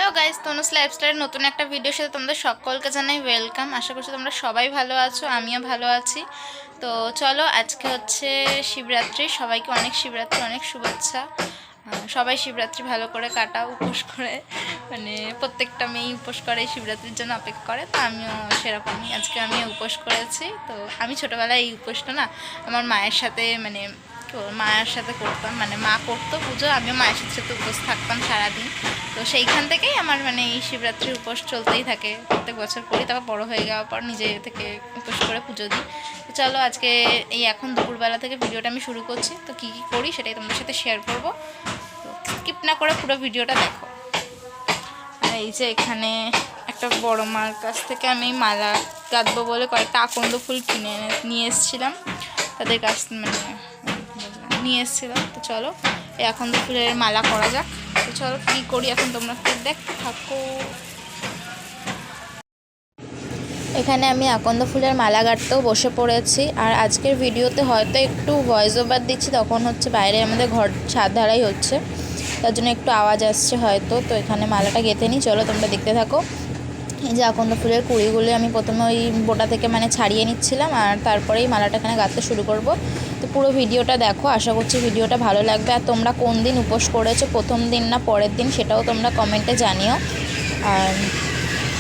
Hello guys, Tanu's লাইফস্টাইলের নতুন একটা ভিডিওর সাথে তোমাদের সকলকে জানাই ওয়েলকাম। আশা করছি তোমরা সবাই ভালো আছো, আমিও ভালো আছি। তো চলো, আজকে হচ্ছে শিবরাত্রি। সবাইকে অনেক শিবরাত্রি, অনেক শুভেচ্ছা। সবাই শিবরাত্রি ভালো করে কাটাও, উপোস করে। মানে প্রত্যেকটা মেয়েই উপোস করে, শিবরাত্রির জন্য অপেক্ষা করে। তো আমিও সেরকমই, আজকে আমিও উপোস করেছি। তো আমি ছোটোবেলায় এই উপোসটা না আমার মায়ের সাথে মায়ের সাথে করতাম, মানে মা করতো পুজো, আমিও মায়ের সাথে সাথে উপোস থাকতাম সারাদিন। তো সেইখান থেকেই আমার এই শিবরাত্রির উপোস চলতেই থাকে, প্রত্যেক বছর করি। তারপর বড়ো হয়ে যাওয়ার পর নিজে থেকে উপোস করে পুজো দিই। তো চলো, আজকে এখন দুপুরবেলা থেকে ভিডিওটা আমি শুরু করছি। তো কী কী করি সেটাই তোমাদের সাথে শেয়ার করবো। তো স্কিপ না করে পুরো ভিডিওটা দেখো। আর এই যে এখানে একটা বড় মার কাছ থেকে আমি মালা গাঁথবো বলে কয়েকটা আকন্দ ফুল কিনে নিয়ে এসেছিলাম, তাদের কাছ নিয়ে এসেছিলাম। তো চলো, এই আকন্দ ফুলের মালা করা যাক। তো চলো কী করি এখন তোমরা দেখতে থাকো। এখানে আমি আকন্দ ফুলের মালা গাঁথতেও বসে পড়েছি। আর আজকের ভিডিওতে হয়তো একটু ভয়েস ওভার দিচ্ছি, তখন হচ্ছে বাইরে আমাদের ঘর ছাদ ধারাই হচ্ছে, তার জন্য একটু আওয়াজ আসছে হয়তো। তো এখানে মালাটা গেঁথে নিই, চলো তোমরা দেখতে থাকো। এই যে আকন্দ ফুলের কুড়িগুলো আমি প্রথমে ওই বোটা থেকে ছাড়িয়ে নিচ্ছিলাম, আর তারপরেই মালাটা এখানে গাঁথতে শুরু করব। তো পুরো ভিডিওটা দেখো, আশা করছি ভিডিওটা ভালো লাগবে। আর তোমরা কোন দিন উপোস করেছো, প্রথম দিন না পরের দিন, সেটাও তোমরা কমেন্টে জানিও। আর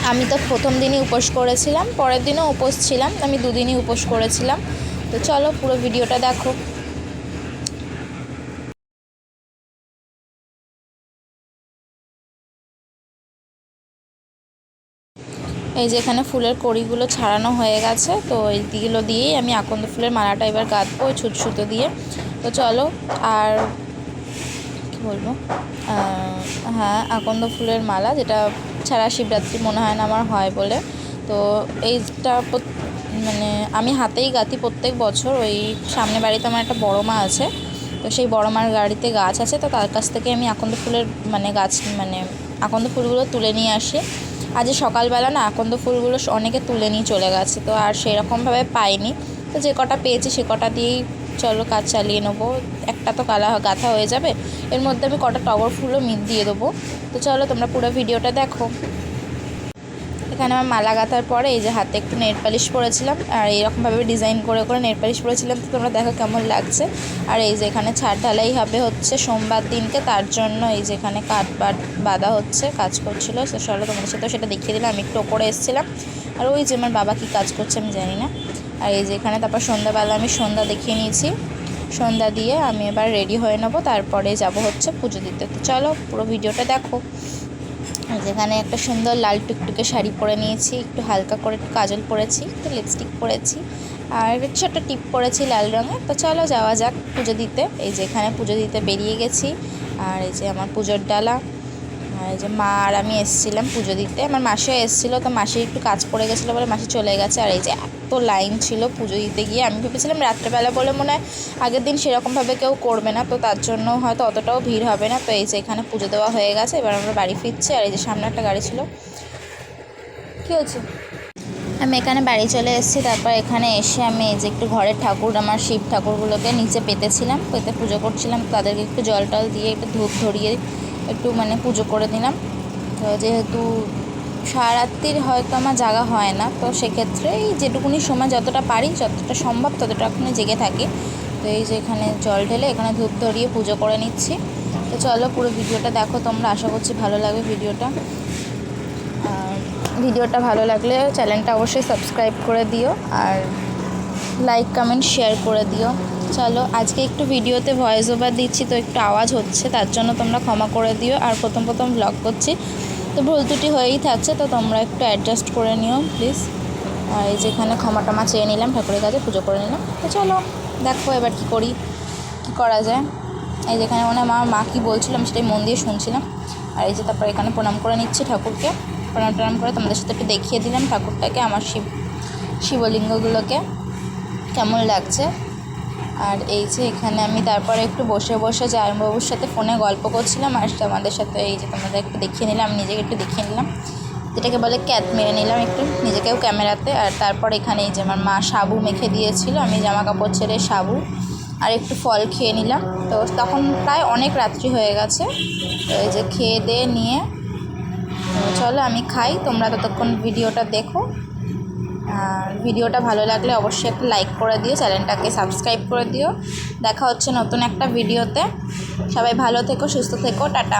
আমি তো প্রথম দিনই উপোস করেছিলাম, পরের দিনও উপোস ছিলাম, আমি দুদিনই উপোস করেছিলাম। তো চলো পুরো ভিডিওটা দেখো। এই যে এখানে ফুলের কড়িগুলো ছাড়ানো হয়ে গেছে, তো এইগুলো দিয়েই আমি আকন্দ ফুলের মালাটা এবার গাঁথবো ওই ছুট সুতো দিয়ে। তো চলো, আর কি বলবো, হ্যাঁ, আকন্দ ফুলের মালা যেটা ছাড়া শিবরাত্রি মনে হয় না আমার হয় বলে। তো এইটা মানে আমি হাতেই গাঁথি প্রত্যেক বছর। ওই সামনে বাড়িতে আমার একটা বড় মা আছে, তো সেই বড় মার গাড়িতে গাছ আছে, তো তার কাছ থেকে আমি আকন্দ ফুলের গাছ আকন্দ ফুলগুলো তুলে নিয়ে আসি। আজ সকালবেলা না আকন্দ ফুলগুলো অনেকে তুলে নিয়ে চলে গেছে, তো আর সেরকমভাবে পাইনি। তো যে কটা পেয়েছি সে কটা দিয়েই চলো কাজ চালিয়ে নেবো। একটা তো গাঁথা হয়ে যাবে, এর মধ্যে আমি কটা টগর ফুলও দিয়ে দেবো। তো চলো তোমরা পুরো ভিডিওটা দেখো। এখানে আমার মালা গাঁথার পরে এই যে হাতে একটু নেল পালিশ পরেছিলাম, আর এইরকমভাবে ডিজাইন করে করে নেল পালিশ পরেছিলাম। তো তোমরা দেখো কেমন লাগছে। আর এই যে এখানে ছাদ ঢালাই হবে হচ্ছে সোমবার দিনকে, তার জন্য এই যে এখানে কাঠ বাঁধা হচ্ছে, কাজ করছিলো। তো চলো তোমাদের সাথেও সেটা দেখিয়ে দিলাম। আমি একটু ওপরে এসেছিলাম, আর ওই যে আমার বাবা কী কাজ করছে আমি জানি না। আর এই যে এখানে তারপর সন্ধ্যাবেলা আমি সন্ধ্যা দেখিয়ে নিয়েছি, সন্ধ্যা দিয়ে আমি এবার রেডি হয়ে নেবো, তারপরে যাব হচ্ছে পুজো দিতে। তো চলো পুরো ভিডিওটা দেখো। যেখানে একটা সুন্দর লাল টুকটুকে শাড়ি পরে নিয়েছি, একটু হালকা করে একটু কাজল পরেছি, একটু লিপস্টিক পরেছি, আর ছোট্ট টিপ পরেছি লাল রঙের। তো চলো যাওয়া যাক পুজো দিতে। এই যে এখানে পুজো দিতে বেরিয়ে গেছি, আর এই যে আমার পুজোর ডালা, আর এই যে মা আর আমি এসেছিলাম পুজো দিতে। আমার মাসিও এসেছিলো, তো মাসির একটু কাজ পড়ে গেছিলো বলে মাসি চলে গেছে। আর এই যে এত লাইন ছিল পুজো দিতে গিয়ে, আমি ভেবেছিলাম রাত্রেবেলা বলে মনে হয় আগের দিন সেরকমভাবে কেউ করবে না, তো তার জন্য হয়তো অতটাও ভিড় হবে না। তো এই যে এখানে পুজো দেওয়া হয়ে গেছে, এবার আমরা বাড়ি ফিরছি। আর এই যে সামনে একটা গাড়ি ছিল, কী হচ্ছে, আমি এখানে বাড়ি চলে এসেছি। তারপর এখানে এসে আমি এই যে একটু ঘরের ঠাকুর, আমার শিব ঠাকুরগুলোকে নিচে পেতেছিলাম, পেতে পুজো করছিলাম। তাদেরকে একটু জল টল দিয়ে একটু ধূপ ধরিয়ে একটু পুজো করে দিলাম। তো যেহেতু সারারাত্রির হয়তো আমার জাগা হয় না, তো সেক্ষেত্রে এই যেটুকুনি সময় যতটা পারি, যতটা সম্ভব ততটা এখনই জেগে থাকি। তো এই যে এখানে জল ঢেলে এখানে ধূপ ধরিয়ে পুজো করে নিচ্ছি। তো চলো পুরো ভিডিওটা দেখো তোমরা, আশা করছি ভালো লাগবে ভিডিওটা। ভিডিওটা ভালো লাগলে চ্যানেলটা অবশ্যই সাবস্ক্রাইব করে দিও, আর লাইক কমেন্ট শেয়ার করে দিও। চলো, আজকে একটু ভিডিওতে ভয়েস ওভার দিচ্ছি, তো একটু আওয়াজ হচ্ছে, তার জন্য তোমরা ক্ষমা করে দিও। আর প্রথম ব্লগ করছি, তো ভুল ত্রুটি হয়েই থাকছে, তো তোমরা একটু অ্যাডজাস্ট করে নিও প্লিজ। আর এই যেখানে ক্ষমা টমা চেয়ে নিলাম, ঠাকুরের কাছে পুজো করে নিলাম। তো চলো দেখো এবার কী করি, কী করা যায়। এই যেখানে আমার মা কী বলছিল আমি সেটাই মন দিয়ে শুনছিলাম। আর এই যে তারপর এখানে প্রণাম করে নিচ্ছি ঠাকুরকে, প্রণাম করে তোমাদের সাথে একটু দেখিয়ে দিলাম ঠাকুরটাকে, আমার শিবলিঙ্গগুলোকে কেমন লাগছে। আর এই যে এখানে আমি তারপরে একটু বসে বসে জামাইবাবুর সাথে ফোনে গল্প করছিলাম, আর তোমাদের সাথে এই যে তোমাদের একটু দেখিয়ে নিলাম, আমি নিজেকে একটু দেখিয়ে নিলাম, যেটাকে বলে ক্যাত মেরে নিলাম একটু নিজেকেও ক্যামেরাতে। আর তারপর এখানে এই যে আমার মা সাবু মেখে দিয়েছিল, আমি জামা কাপড় ছেড়ে সাবু আর একটু ফল খেয়ে নিলাম। তো তখন প্রায় অনেক রাত্রি হয়ে গেছে। তো এই যে খেয়ে দিয়ে নিয়ে চলো আমি খাই, তোমরা ততক্ষণ ভিডিওটা দেখো। আর ভিডিওটা ভালো লাগলে অবশ্যই একটা লাইক করে দিও, চ্যানেলটাকে সাবস্ক্রাইব করে দিও। দেখা হচ্ছে নতুন একটা ভিডিওতে। সবাই ভালো থেকো, সুস্থ থেকো, টাটা।